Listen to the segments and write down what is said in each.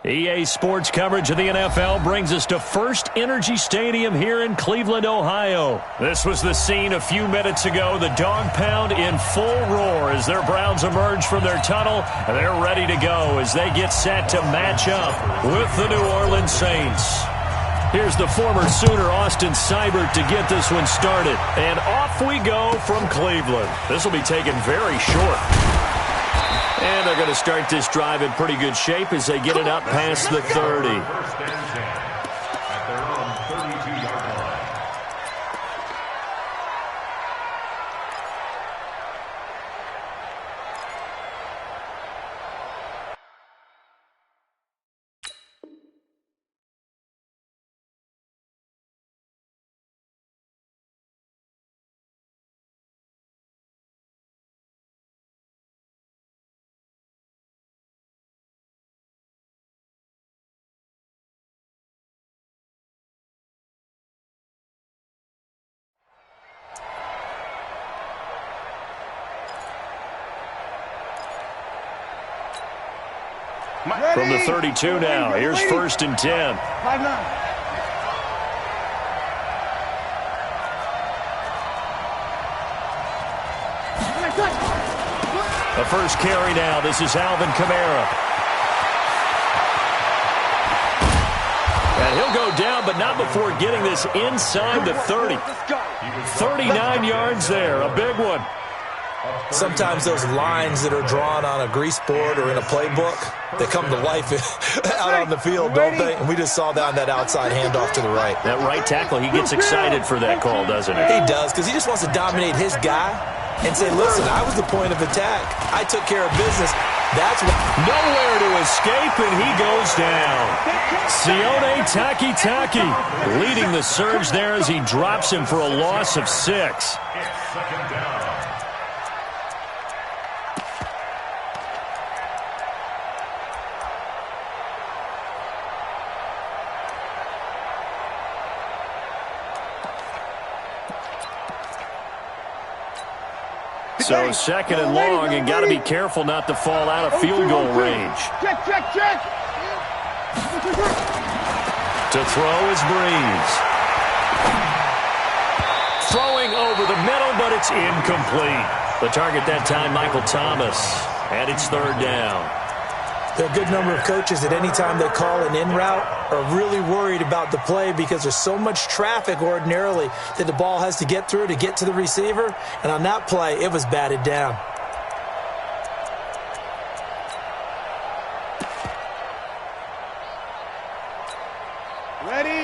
EA Sports coverage of the NFL brings us to First Energy Stadium here in Cleveland, Ohio. This was the scene a few minutes ago. The dog pound in full roar as their Browns emerge from their tunnel. And they're ready to go as they get set to match up with the New Orleans Saints. Here's the former Sooner, Austin Seibert, to get this one started. And off we go from Cleveland. This will be taken very short. And they're going to start this drive in pretty good shape as they get it up past the 30. From the 32 now, here's 1st and 10. The first carry now, this is Alvin Kamara. And he'll go down, but not before getting this inside the 30. 39 yards there, a big one. Sometimes those lines that are drawn on a grease board or in a playbook, they come to life out on the field, don't they? And we just saw that on that outside handoff to the right. That right tackle, he gets excited for that call, doesn't he? He does, because he just wants to dominate his guy and say, listen, I was the point of attack. I took care of business. That's what... Nowhere to escape, and he goes down. Sione Takitaki leading the surge there as he drops him for a loss of 6. So 2nd and long, and got to be careful not to fall out of field goal range. Check. To throw is Breeze. Throwing over the middle, but it's incomplete. The target that time, Michael Thomas. And it's 3rd down. There are a good number of coaches at any time they call an in route are really worried about the play because there's so much traffic ordinarily that the ball has to get through to get to the receiver. And on that play, it was batted down.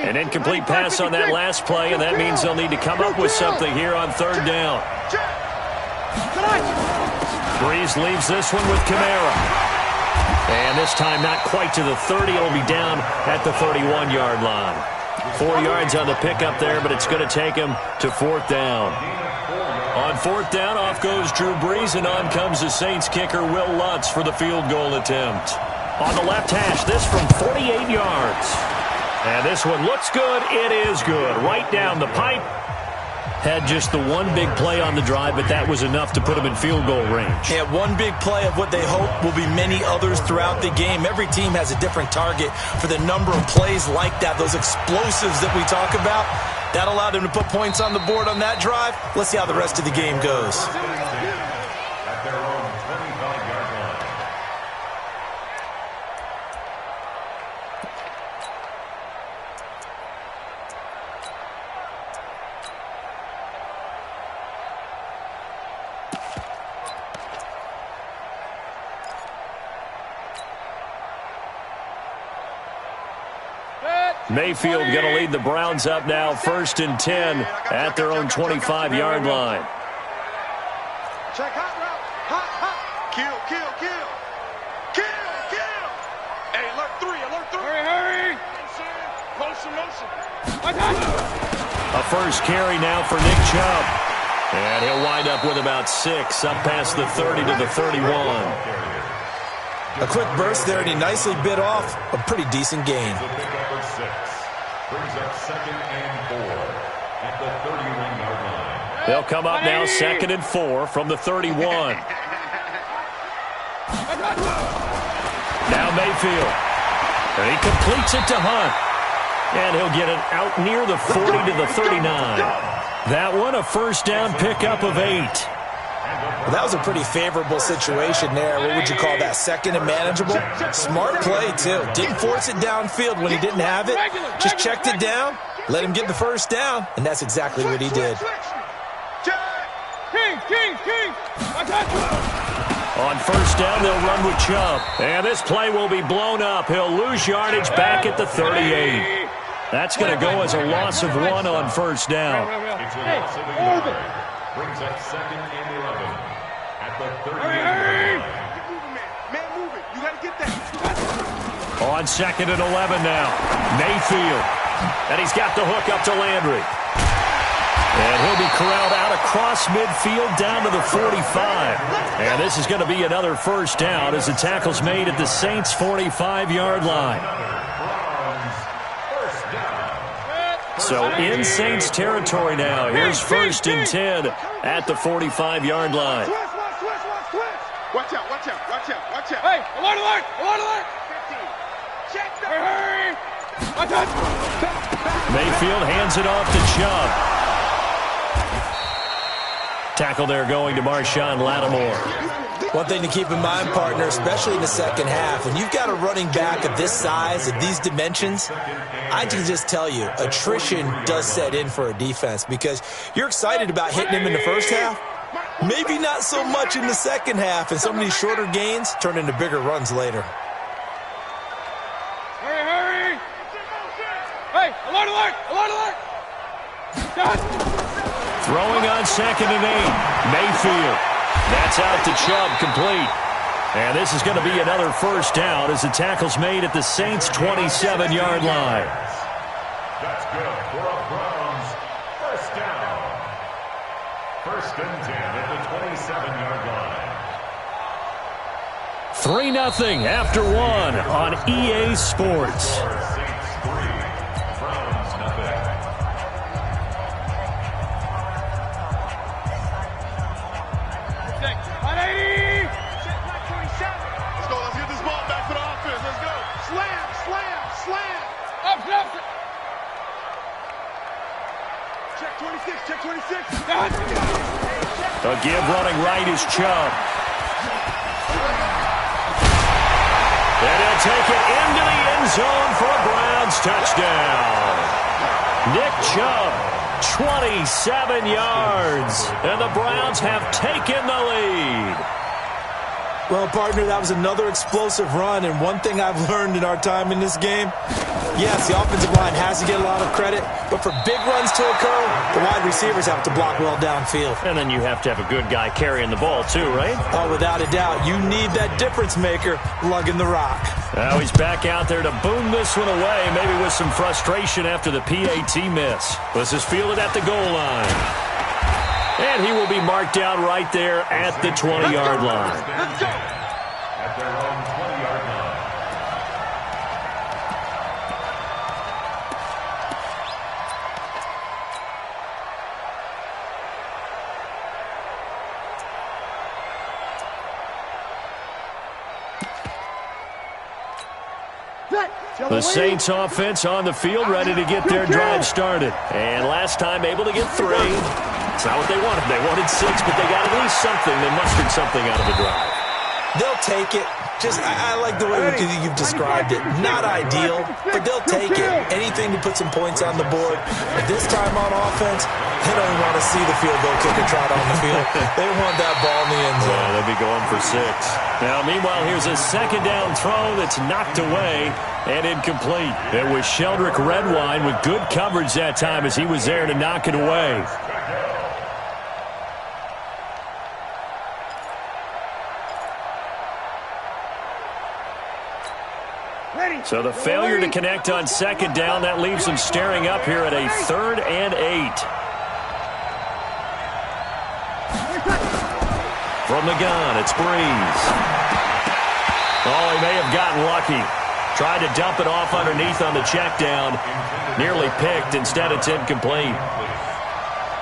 An incomplete pass on that last play, and that means they'll need to come up with something here on 3rd down. Breeze leaves this one with Kamara. And this time not quite to the 30. It'll be down at the 31-yard line. 4 yards on the pickup there, but it's going to take him to 4th down. On 4th down, off goes Drew Brees, and on comes the Saints kicker, Will Lutz, for the field goal attempt. On the left hash, this from 48 yards. And this one looks good. It is good. Right down the pipe. Had just the one big play on the drive, but that was enough to put them in field goal range. Yeah, one big play of what they hope will be many others throughout the game. Every team has a different target for the number of plays like that, those explosives that we talk about. That allowed them to put points on the board on that drive. Let's see how the rest of the game goes. At their own 25-yard line. Mayfield going to lead the Browns up now, 1st and 10 at their own 25-yard line. Check hot route. Hot. Kill. Hey, alert 3. Hurry. Motion. A first carry now for Nick Chubb. And he'll wind up with about 6, up past the 30 to the 31. A quick burst there, and he nicely bit off a pretty decent gain. Brings up 2nd and 4 at the 31-yard line. They'll come up now, 2nd and 4 from the 31. Now Mayfield. And he completes it to Hunt. And he'll get it out near the 40 to the 39. That one, a first down pickup of 8. Well, that was a pretty favorable situation there. What would you call that? Second and manageable? Smart play, too. Didn't force it downfield when he didn't have it. Just checked it down, let him get the first down, and that's exactly what he did. On first down, they'll run with Chubb. And this play will be blown up. He'll lose yardage back at the 38. That's going to go as a loss of 1 on first down. It's a loss of a yard. Brings up second and 11 at the 38. Man, move it. You got to get that. On second and 11 now. Mayfield. And he's got the hook up to Landry. And he'll be corralled out across midfield down to the 45. And this is going to be another first down as the tackle's made at the Saints' 45-yard line. So in Saints territory now. Here's first and 10 at the 45-yard line. Watch out, watch out, watch out, watch out. Hey, alert, alert, alert, alert. 15. Check the Hurry. Watch out. Mayfield hands it off to Chubb. Tackle there going to Marshawn Lattimore. One thing to keep in mind, partner, especially in the second half, when you've got a running back of this size, of these dimensions, I can just tell you, attrition does set in for a defense because you're excited about hitting him in the first half. Maybe not so much in the second half, and some of these shorter gains turn into bigger runs later. Hurry, hurry. Hey, alert, alert, alert, alert. Done. Throwing on second and 8. Mayfield. That's out to Chubb, complete. And this is going to be another first down as the tackle's made at the Saints' 27-yard line. That's good for a Browns first down. First and 10 at the 27-yard line. 3-0 after 1 on EA Sports. Saints 3, Browns nothing. Let's go, let's get this ball back for the offense. Let's go. Slam, slam, slam. Up, up. Check 26, check 26. Done. A give running right is Chubb. And he'll take it into the end zone for a Browns touchdown. Nick Chubb, 27 yards. And the Browns have taken the lead. Well, partner, that was another explosive run, and one thing I've learned in our time in this game, yes, the offensive line has to get a lot of credit, but for big runs to occur, the wide receivers have to block well downfield. And then you have to have a good guy carrying the ball too, right? Oh, without a doubt. You need that difference maker lugging the rock. Now he's back out there to boom this one away, maybe with some frustration after the PAT miss. This is fielded at the goal line. And he will be marked down right there at the 20-yard line. Let's go. At their own 20-yard line. The Saints offense on the field, ready to get their drive started. And last time able to get 3. It's not what they wanted. They wanted 6, but they got at least something. They mustered something out of the drive. They'll take it. Just, I like the way you've described it. Not ideal, but they'll take it. Anything to put some points on the board. But this time on offense, they don't want to see the field goal kicker trot on the field. They want that ball in the end zone. Yeah, they'll be going for 6. Now, meanwhile, here's a second down throw that's knocked away and incomplete. It was Sheldrick Redwine with good coverage that time as he was there to knock it away. So the failure to connect on second down, that leaves them staring up here at a 3rd and 8. From the gun, it's Breeze. Oh, he may have gotten lucky. Tried to dump it off underneath on the check down. Nearly picked. Instead, it's incomplete.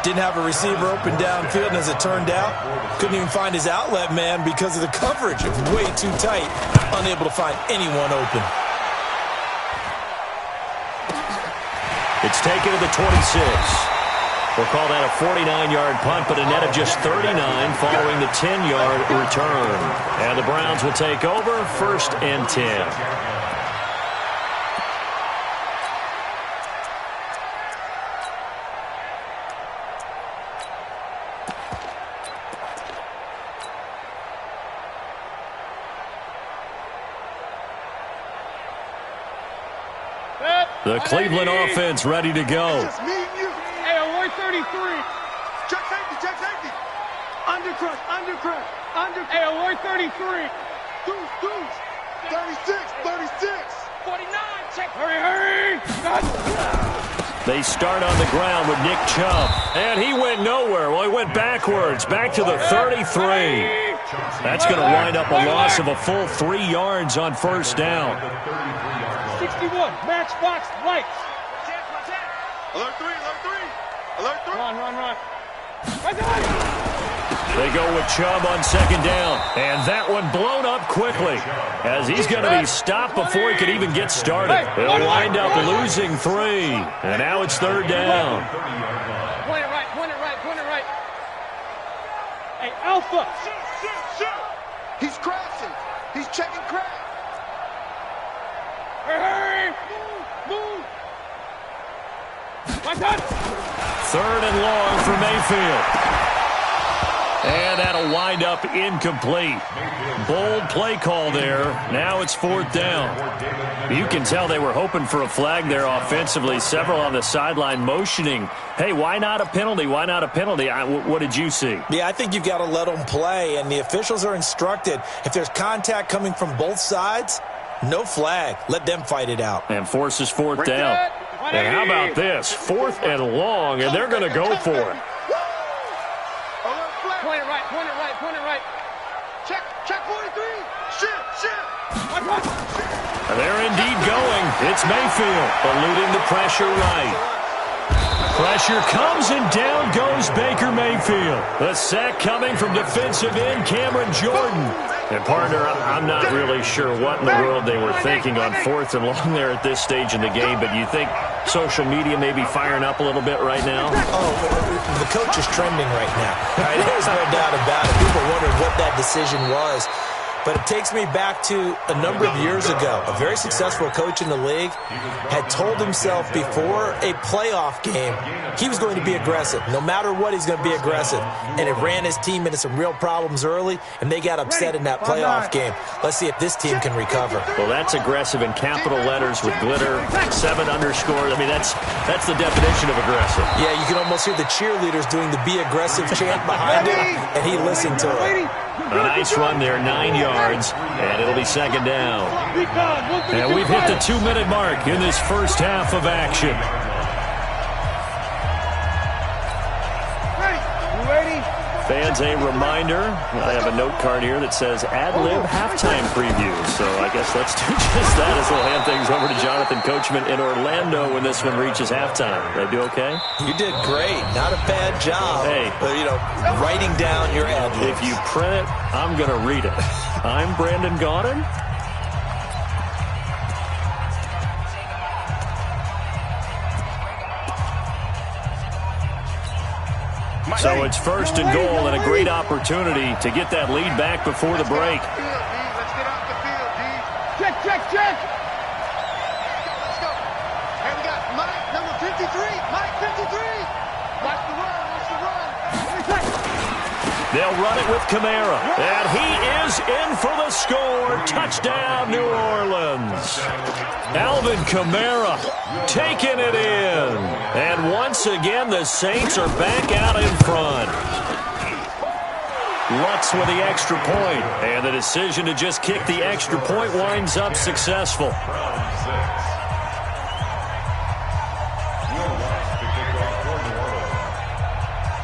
Didn't have a receiver open downfield, and as it turned out, couldn't even find his outlet man because of the coverage. It was way too tight. Unable to find anyone open. It's taken to the 26. We'll call that a 49-yard punt, but a net of just 39 following the 10-yard return. And the Browns will take over, 1st and 10. The Cleveland offense ready to go. Just me and you. Hey, award 33. Check safety, check safety. Undercrush, undercrush, under. Hey, award 33. Deuce, deuce. 36, 36. 49, check. Hurry, hurry. They start on the ground with Nick Chubb. And he went nowhere. Well, he went backwards, back to the 33. That's going to wind up a loss of a full 3 yards on 1st down. 61, matchbox lights. Alert 3, alert 3. Alert 3. Run. They go with Chubb on 2nd down. And that one blown up quickly as he's going to be stopped before he could even get started. They'll wind up losing 3. And now it's 3rd down. Point it right. Hey, Alpha. Shoot. He's crashing. He's checking crash. Hurry. Move. My God. 3rd and long for Mayfield. And that'll wind up incomplete. Bold play call there. Now it's 4th down. You can tell they were hoping for a flag there offensively. Several on the sideline motioning, hey, why not a penalty? Why not a penalty? What did you see? Yeah, I think you've got to let them play, and the officials are instructed. If there's contact coming from both sides, no flag. Let them fight it out. And forces 4th down. And how about this? 4th and long, and they're going to go for it. Point it right. Check 43. Shit. They're indeed going. It's Mayfield eluding the pressure right. Pressure comes and down goes Baker Mayfield. The sack coming from defensive end Cameron Jordan. And partner, I'm not really sure what in the world they were thinking on 4th and long there at this stage in the game, but you think social media may be firing up a little bit right now? Oh, the coach is trending right now. Right? There's no doubt about it. People wondered what that decision was. But it takes me back to a number of years ago. A very successful coach in the league had told himself before a playoff game he was going to be aggressive. No matter what, he's going to be aggressive. And it ran his team into some real problems early, and they got upset in that playoff game. Let's see if this team can recover. Well, that's aggressive in capital letters with glitter, 7 underscore. I mean, that's the definition of aggressive. Yeah, you can almost hear the cheerleaders doing the be aggressive chant behind him, and he listened to it. A nice run there, 9 yards, and it'll be 2nd down. And we've hit the 2-minute mark in this first half of action. Fans, a reminder, I have a note card here that says ad-lib halftime preview. So I guess let's do just that as we'll hand things over to Jonathan Coachman in Orlando when this one reaches halftime. Did I do okay? You did great. Not a bad job. Hey. Writing down your ad-libs. If you print it, I'm going to read it. I'm Brandon Gaudin. So it's 1st and goal and a great opportunity to get that lead back before the break. Let's get off the field, D. Check. Let's go. Hey, we got Mike, number 53. Mike, 53. Watch the run. They'll run it with Kamara. And he is in for the score. Touchdown, New Orleans. Alvin Kamara taking it in. And once again, the Saints are back out in front. Lutz with the extra point. And the decision to just kick the extra point winds up successful.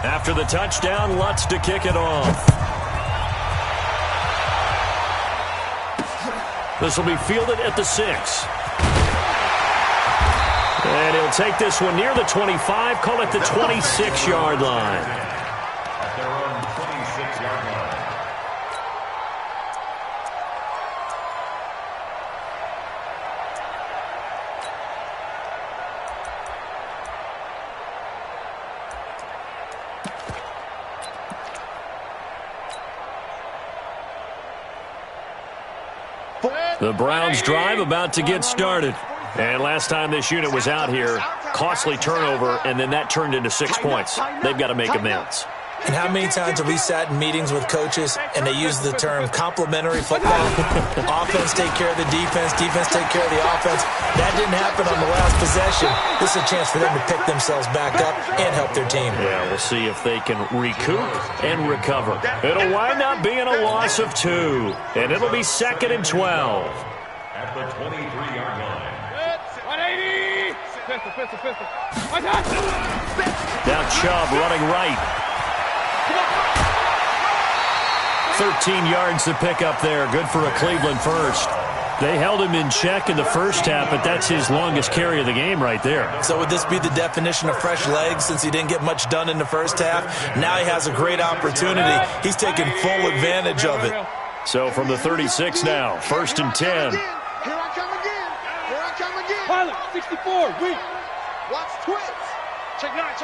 After the touchdown, Lutz to kick it off. This will be fielded at the 6. And he'll take this one near the 25, call it the 26-yard line. At their own 26-yard line. The Browns drive about to get started. And last time this unit was out here, costly turnover, and then that turned into 6 points. They've got to make amends. And how many times have we sat in meetings with coaches and they use the term complementary football? Offense take care of the defense, defense take care of the offense. That didn't happen on the last possession. This is a chance for them to pick themselves back up and help their team. Yeah, we'll see if they can recoup and recover. It'll wind up being a loss of 2, and it'll be 2nd and 12. At the 23-yard line. 180! Pistol. Now Chubb running right. 13 yards to pick up there. Good for a Cleveland first. They held him in check in the first half, but that's his longest carry of the game right there. So would this be the definition of fresh legs since he didn't get much done in the first half? Now he has a great opportunity. He's taking full advantage of it. So from the 36 now, 1st and 10. Here I come again. Pilot, 64, weak. Watch twist. Check 9.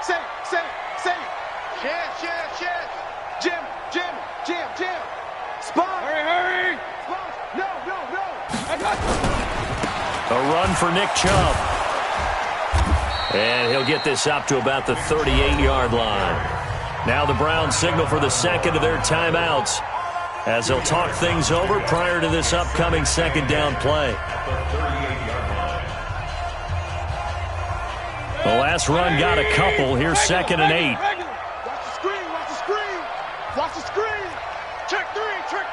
Say. Chance. Jim. Spot. Hurry. Spot. No. I got A run for Nick Chubb. And he'll get this up to about the 38-yard line. Now the Browns signal for the second of their timeouts as they'll talk things over prior to this upcoming second down play. The last run got a couple. Here's 2nd and 8. Watch the screen. Check three. Check.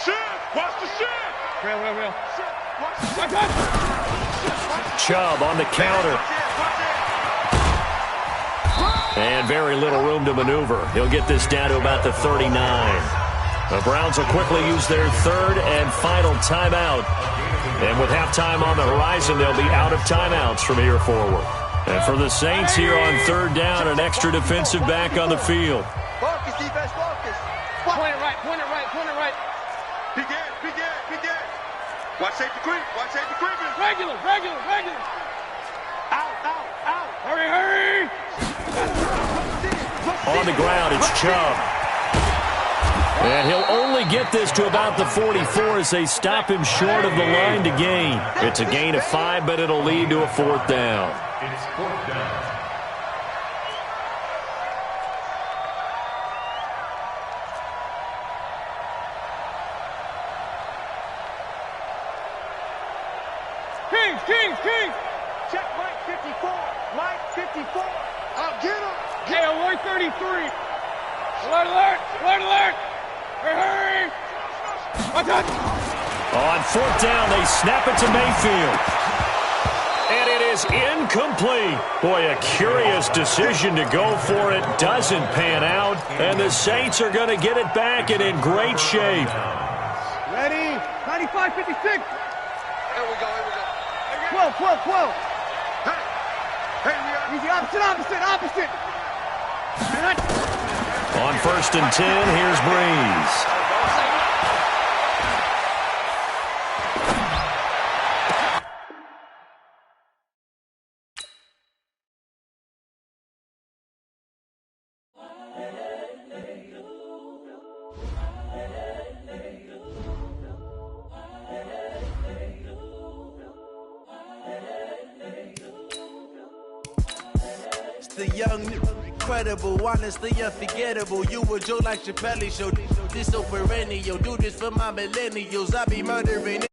Shift. Watch the shift. Real. I got Chubb on the counter. And very little room to maneuver. He'll get this down to about the 39. The Browns will quickly use their 3rd and final timeout. And with halftime on the horizon, they'll be out of timeouts from here forward. And for the Saints here on 3rd down, an extra defensive back on the field. Focus, defense, focus. Point it right. Be good. Watch safety creeping. Regular. Out. Hurry. On the ground, it's Chubb. And he'll only get this to about the 44 as they stop him short of the line to gain. It's a gain of 5, but it'll lead to a 4th down. It's 4th down. Kings. Check Mike 54. I'll get him. Hey, alert 33. Alert. Hurry. On 4th down, they snap it to Mayfield. And it is incomplete. Boy, a curious decision to go for it. Doesn't pan out. And the Saints are going to get it back and in great shape. Ready? 95, 56. Here we go. 12. Hey, we are. Easy, opposite. On 1st and 10, here's Breeze. The young, incredible, honestly unforgettable. You were Joe like Chappelle show. This so perennial. Do this for my millennials. I be murdering.